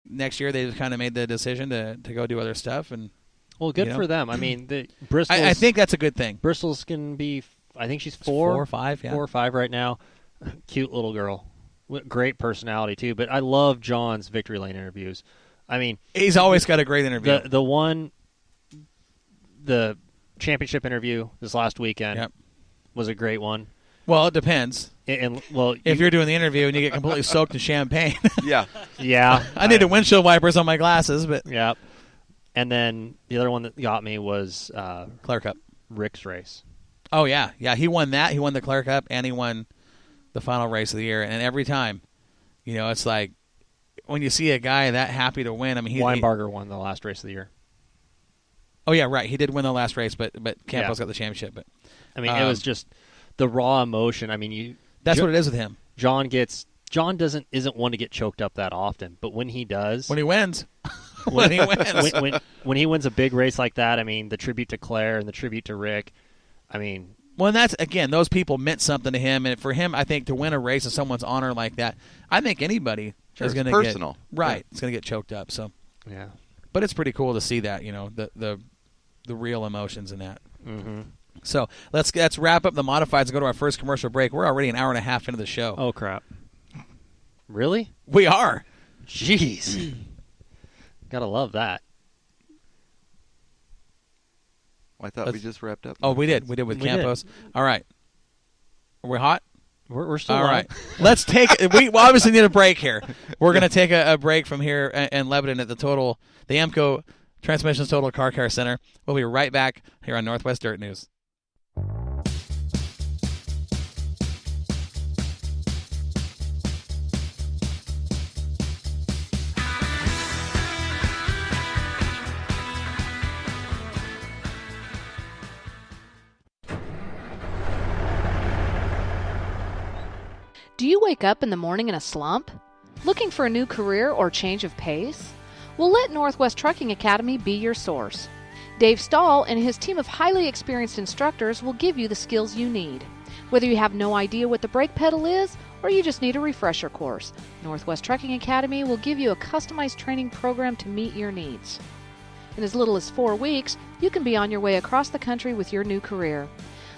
next year they just kind of made the decision to go do other stuff. And well, good for them. I mean, Bristol's, I think that's a good thing. Bristol's can be, I think she's 4 or 5, 4 or 5 right now. Cute little girl. Great personality, too. But I love John's Victory Lane interviews. I mean, he's always got a great interview. The championship interview this last weekend was a great one. Well, it depends. If you're doing the interview and you get completely soaked in champagne. Yeah. I needed windshield wipers on my glasses, but yeah. And then the other one that got me was Clare Cup. Rick's race. Oh yeah. He won that. He won the Clare Cup and he won the final race of the year. And every time, it's like when you see a guy that happy to win. I mean, Weinbarger won the last race of the year. Oh yeah, right. He did win the last race, but Campos got the championship. But I mean, it was just the raw emotion. I mean, that's what it is with him. John isn't one to get choked up that often, but when he does, when he wins, when he wins a big race like that, I mean, the tribute to Claire and the tribute to Rick, I mean. Well, and that's, again, those people meant something to him, and for him, I think to win a race in someone's honor like that, I think anybody is going to get personal. Right, it's going to get choked up. So yeah, but it's pretty cool to see that, the real emotions in that. Mm-hmm. So let's wrap up the modifieds and go to our first commercial break. We're already an hour and a half into the show. Oh crap! Really? We are. Jeez. Gotta love that. I thought we just wrapped up. Oh, we did. We did with Campos. All right. Are we hot? We're still all on. Right. Let's take. We obviously need a break here. We're going to take a break from here in Lebanon at the AMCO Transmissions Total Car Care Center. We'll be right back here on Northwest Dirt News. Do you wake up in the morning in a slump? Looking for a new career or change of pace? Well, let Northwest Trucking Academy be your source. Dave Stahl and his team of highly experienced instructors will give you the skills you need. Whether you have no idea what the brake pedal is or you just need a refresher course, Northwest Trucking Academy will give you a customized training program to meet your needs. In as little as 4 weeks, you can be on your way across the country with your new career.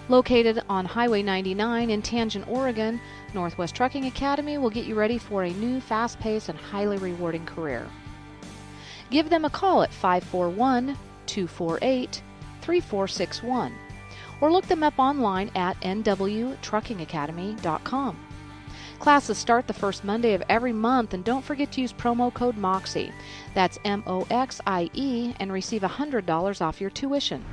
Located on Highway 99 in Tangent, Oregon, Northwest Trucking Academy will get you ready for a new, fast-paced, and highly rewarding career. Give them a call at 541-248-3461 or look them up online at nwtruckingacademy.com. Classes start the first Monday of every month, and don't forget to use promo code MOXIE. That's MOXIE, and receive $100 off your tuition.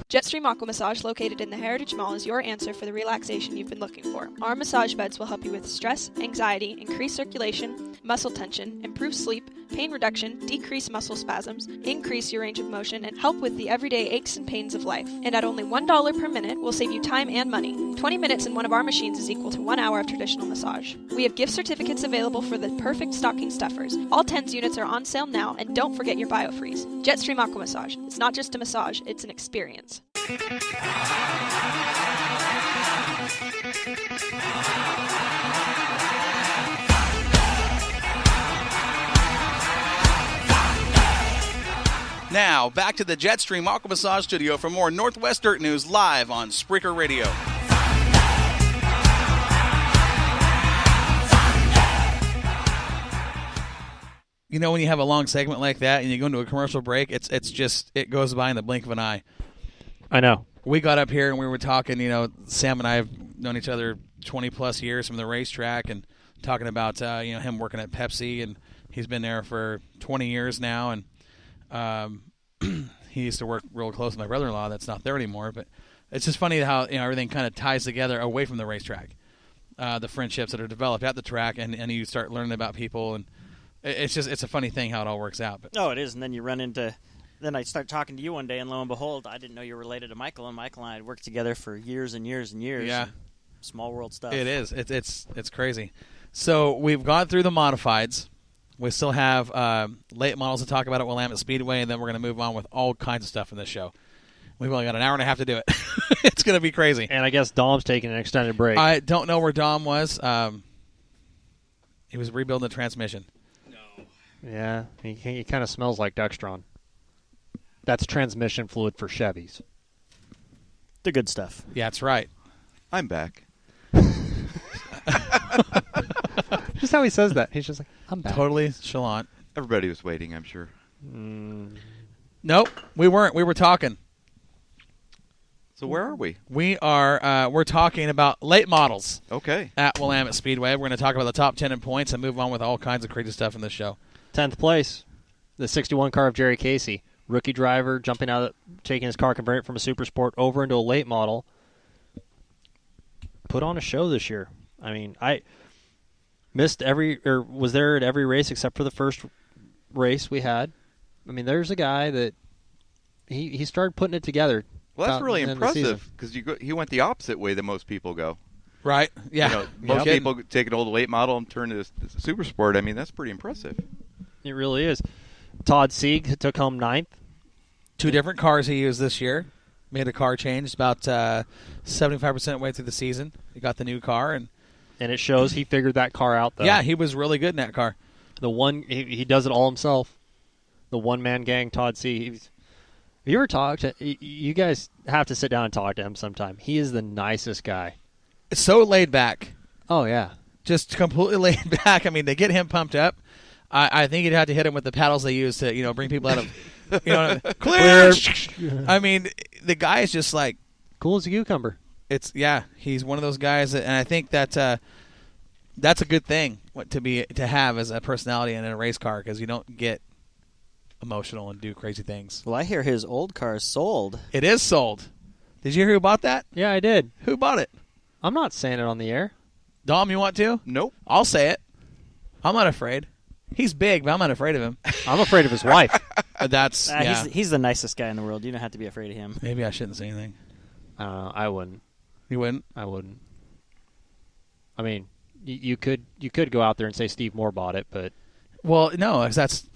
Jetstream Aqua Massage, located in the Heritage Mall, is your answer for the relaxation you've been looking for. Our massage beds will help you with stress, anxiety, increase circulation, muscle tension, improve sleep, pain reduction, decrease muscle spasms, increase your range of motion, and help with the everyday aches and pains of life. And at only $1 per minute, we'll save you time and money. 20 minutes in one of our machines is equal to 1 hour of traditional massage. We have gift certificates available for the perfect stocking stuffers. All TENS units are on sale now, and don't forget your BioFreeze. Jetstream Aqua Massage. It's not just a massage, it's an experience. Now, back to the Jetstream Aqua Massage Studio for more Northwest Dirt News live on Spreaker Radio. When you have a long segment like that and you go into a commercial break, it goes by in the blink of an eye. I know. We got up here and we were talking, Sam and I have known each other 20-plus years from the racetrack and talking about, him working at Pepsi, and he's been there for 20 years now, and he used to work real close with my brother-in-law that's not there anymore, but it's just funny how everything kind of ties together away from the racetrack, the friendships that are developed at the track, and you start learning about people, and it's a funny thing how it all works out. But. Oh, it is, and then you run into... Then I start talking to you one day, and lo and behold, I didn't know you were related to Michael, and Michael and I had worked together for years and years and years. Yeah. Small world stuff. It is. It's crazy. So we've gone through the modifieds. We still have late models to talk about at Willamette Speedway, and then we're going to move on with all kinds of stuff in this show. We've only got an hour and a half to do it. It's going to be crazy. And I guess Dom's taking an extended break. I don't know where Dom was. He was rebuilding the transmission. Yeah, he kind of smells like Dextron. That's transmission fluid for Chevys. The good stuff. Yeah, that's right. I'm back. Just how he says that. He's just like, I'm back. Totally chalant. Everybody was waiting, I'm sure. Nope, we weren't. We were talking. So where are we? We are. We're talking about late models Okay. at Willamette Speedway. We're going to talk about the top 10 in points and move on with all kinds of crazy stuff in this show. 10th place, the 61 car of Jerry Casey. Rookie driver jumping out, taking his car, converting it from a super sport over into a late model. Put on a show this year. I mean, I was there at every race except for the first race we had. I mean, there's a guy that he started putting it together. Well, that's really in the season. impressive because he went the opposite way that most people go. Right? Yeah. You know, most people take an old late model and turn it to super sport. I mean, that's pretty impressive. It really is. Todd Sieg took home 9th. 2 different cars he used this year. Made a car change about 75% way through the season. He got the new car. And it shows he figured that car out, though. yeah, he was really good in that car. He does it all himself. The one-man gang, Todd Sieg. Have you ever talked to... You guys have to sit down and talk to him sometime. He is the nicest guy. So laid back. Oh, yeah. Just completely laid back. I mean, they get him pumped up. I think you'd have to hit him with the paddles they use to, bring people out of, clear. I mean, the guy is just like cool as a cucumber. He's one of those guys, and I think that's a good thing to have as a personality in a race car because you don't get emotional and do crazy things. Well, I hear his old car is sold. It is sold. Did you hear who bought that? Yeah, I did. Who bought it? I'm not saying it on the air. Dom, you want to? Nope. I'll say it. I'm not afraid. He's big, but I'm not afraid of him. I'm afraid of his wife. He's the nicest guy in the world. You don't have to be afraid of him. Maybe I shouldn't say anything. I wouldn't. You wouldn't? I wouldn't. I mean, you could go out there and say Steve Moore bought it, but well, no, 'cause that's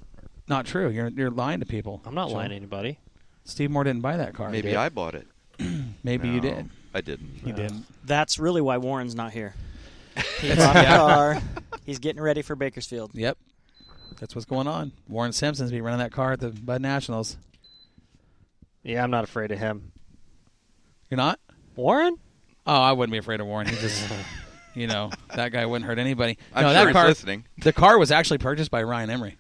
not true. You're lying to people. I'm not lying to anybody. Steve Moore didn't buy that car. Maybe I bought it. Maybe you did. I didn't. You didn't. That's really why Warren's not here. He bought a car. He's getting ready for Bakersfield. Yep. That's what's going on. Warren Simpson's be running that car at the Bud Nationals. Yeah, I'm not afraid of him. You're not? Warren? Oh, I wouldn't be afraid of Warren. He just, that guy wouldn't hurt anybody. I'm no, sure that car, he's listening. The car was actually purchased by Ryan Emery.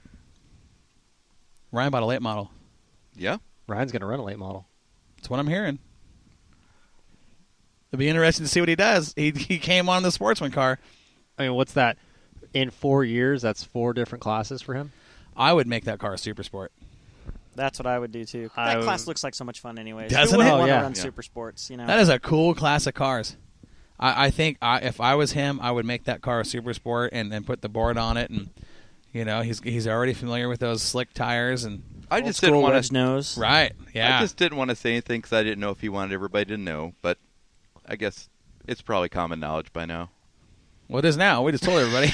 Ryan bought a late model. Yeah? Ryan's going to run a late model. That's what I'm hearing. It'll be interesting to see what he does. He came on the sportsman car. I mean, what's that? In 4 years, that's 4 different classes for him? I would make that car a super sport. That's what I would do, too. That class looks like so much fun anyways. Doesn't Who wouldn't it? want Oh, to yeah. run super sports, That is a cool class of cars. I think if I was him, I would make that car a super sport and put the board on it. And, he's already familiar with those slick tires. And I just didn't want to nose. Right, yeah. I just didn't want to say anything because I didn't know if he wanted everybody to know. But I guess it's probably common knowledge by now. Well, it is now. We just told everybody.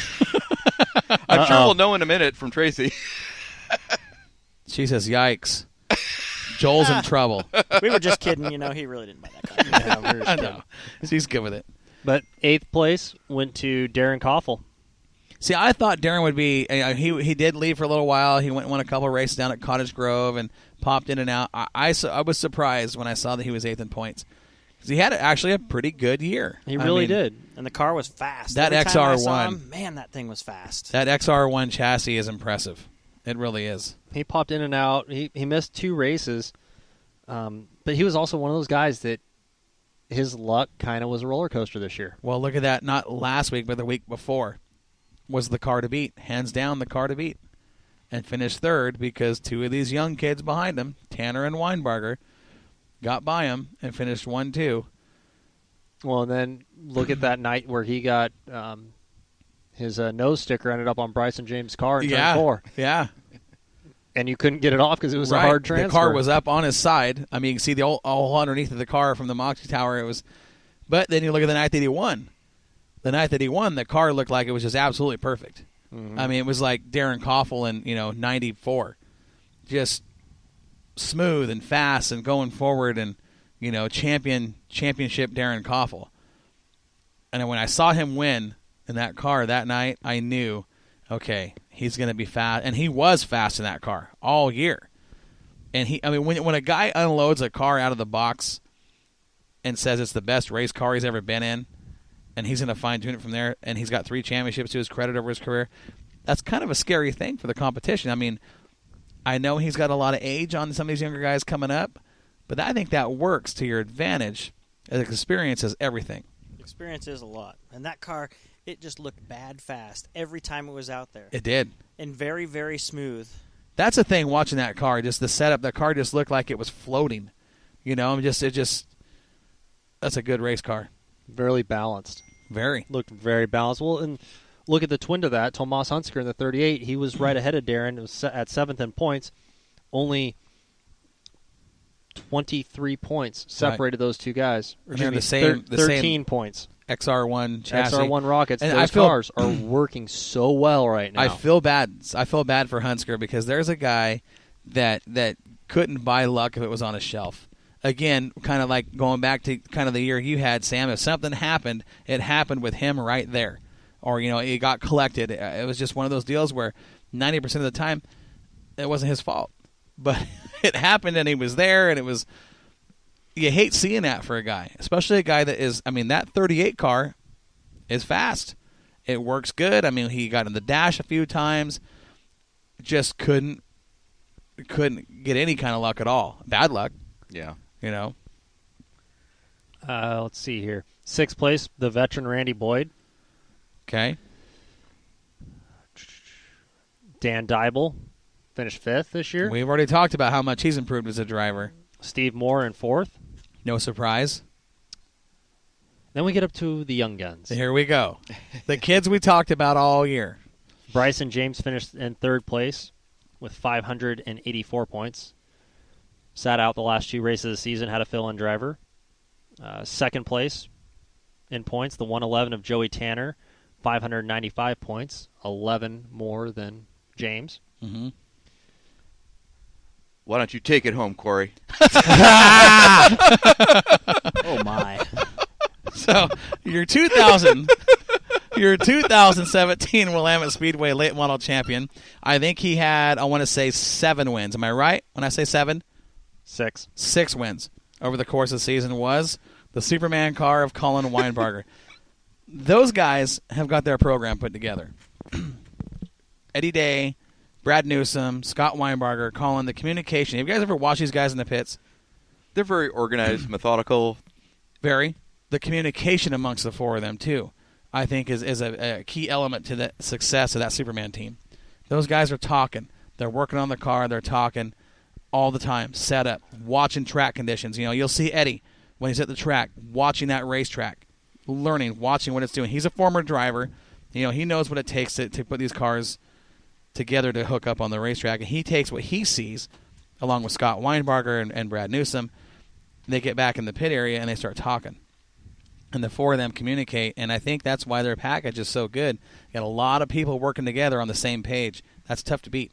I'm sure we'll know in a minute from Tracy. She says, yikes. Joel's in trouble. We were just kidding. He really didn't buy that car. Yeah, we're just I kidding. know. He's good with it. But 8th place went to Darren Koffel. See, I thought Darren would be. He did leave for a little while. He won a couple races down at Cottage Grove and popped in and out. I was surprised when I saw that he was 8th in points. Because he had actually a pretty good year. He really did. And the car was fast. That Every time I XR1. saw him, man, that thing was fast. That XR1 chassis is impressive. It really is. He popped in and out. He missed 2 races. But he was also one of those guys that his luck kind of was a roller coaster this year. Well, look at that. Not last week, but the week before was the car to beat. Hands down, the car to beat. And finished 3rd because 2 of these young kids behind him, Tanner and Weinbarger, got by him and finished 1-2. Well, and then look at that night where he got his nose sticker ended up on Bryson James' car in turn 4. Yeah. And you couldn't get it off because it was a hard transfer. The car was up on his side. I mean, you can see the all underneath of the car from the Moxie Tower. It was, but then you look at the night that he won. The night that he won, the car looked like it was just absolutely perfect. Mm-hmm. I mean, it was like Darren Koffel in 94. Just smooth and fast and going forward and, championship Darren Koffel. And when I saw him win in that car that night, I knew, okay, he's going to be fast. And he was fast in that car all year. And when a guy unloads a car out of the box and says it's the best race car he's ever been in, and he's going to fine-tune it from there, and he's got 3 championships to his credit over his career, that's kind of a scary thing for the competition. I mean, I know he's got a lot of age on some of these younger guys coming up, but I think that works to your advantage. Experience is everything. Experience is a lot. And that car, it just looked bad fast every time it was out there. It did. And very, very smooth. That's the thing watching that car, just the setup. The car just looked like it was floating. That's a good race car. Very balanced. Very. Looked very balanced. Well, and look at the twin to that, Tomas Hunsker in the 38. He was right ahead of Darren. It was at 7th in points. Only 23 points separated those two guys. And they're the same 13 points. XR1 chassis. XR1 rockets. And those cars are working so well right now. I feel bad. I feel bad for Hunsker because there's a guy that couldn't buy luck if it was on a shelf. Again, kind of like going back to kind of the year you had, Sam. If something happened, it happened with him right there. Or, it got collected. It was just one of those deals where 90% of the time it wasn't his fault. But it happened and he was there, and it was – you hate seeing that for a guy, especially a guy that is – that 38 car is fast. It works good. He got in the dash a few times, just couldn't get any kind of luck at all. Bad luck. Yeah. Let's see here. 6th place, the veteran Randy Boyd. Okay. Dan Dybel finished 5th this year. We've already talked about how much he's improved as a driver. Steve Moore in 4th. No surprise. Then we get up to the young guns. Here we go. The kids we talked about all year. Bryson James finished in 3rd place with 584 points. Sat out the last 2 races of the season, had a fill-in driver. 2nd place in points, the 111 of Joey Tanner, 595 points, 11 more than James. Mm-hmm. Why don't you take it home, Corey? Oh, my. So, your 2017 Willamette Speedway late model champion, I think he had, I want to say, 7 wins. Am I right when I say 7? 6. 6 wins over the course of the season was the Superman car of Colin Weinbarger. Those guys have got their program put together. Eddie Day, Brad Newsom, Scott Weinbarger, Colin, the communication. Have you guys ever watched these guys in the pits? They're very organized, methodical. Very. The communication amongst the 4 of them, too, I think is a key element to the success of that Superman team. Those guys are talking. They're working on the car. They're talking all the time, set up, watching track conditions. You'll see Eddie when he's at the track, watching that racetrack, learning, watching what it's doing. He's a former driver. He knows what it takes to put these cars together to hook up on the racetrack, and he takes what he sees, along with Scott Weinbarger and Brad Newsom. They get back in the pit area, and they start talking. And the 4 of them communicate, and I think that's why their package is so good. You got a lot of people working together on the same page. That's tough to beat.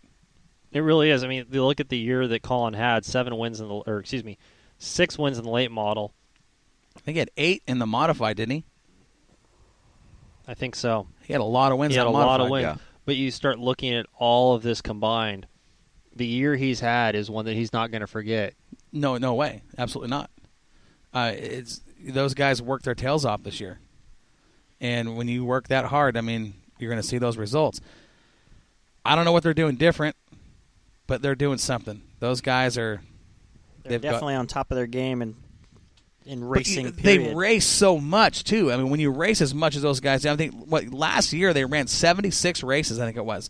It really is. You look at the year that Colin had, 6 wins in the late model. I think he had 8 in the modified, didn't he? I think so. He had a lot of wins. He had in the a modified. lot of wins. Yeah. But you start looking at all of this combined, the year he's had is one that he's not going to forget. No way. Absolutely not. Those guys worked their tails off this year. And when you work that hard, you're going to see those results. I don't know what they're doing different, but they're doing something. Those guys are... They're definitely on top of their game and in racing, They period. race so much, too. When you race as much as those guys, I think last year they ran 76 races, I think it was.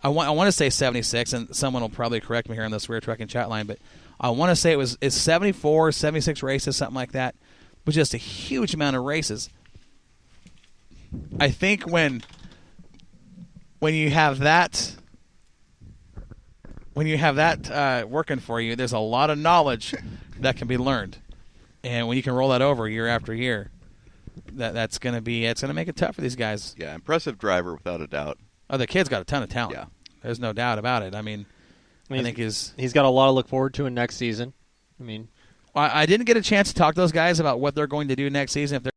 I want to say 76, and someone will probably correct me here on this Rear Trucking chat line, but I want to say it's 74, 76 races, something like that. It was just a huge amount of races. I think when you have that working for you, there's a lot of knowledge that can be learned, and when you can roll that over year after year, it's going to make it tough for these guys. Yeah, impressive driver without a doubt. Oh, the kid's got a ton of talent. Yeah, there's no doubt about it. I think is. He's got a lot to look forward to in next season. I mean, I didn't get a chance to talk to those guys about what they're going to do next season. If they're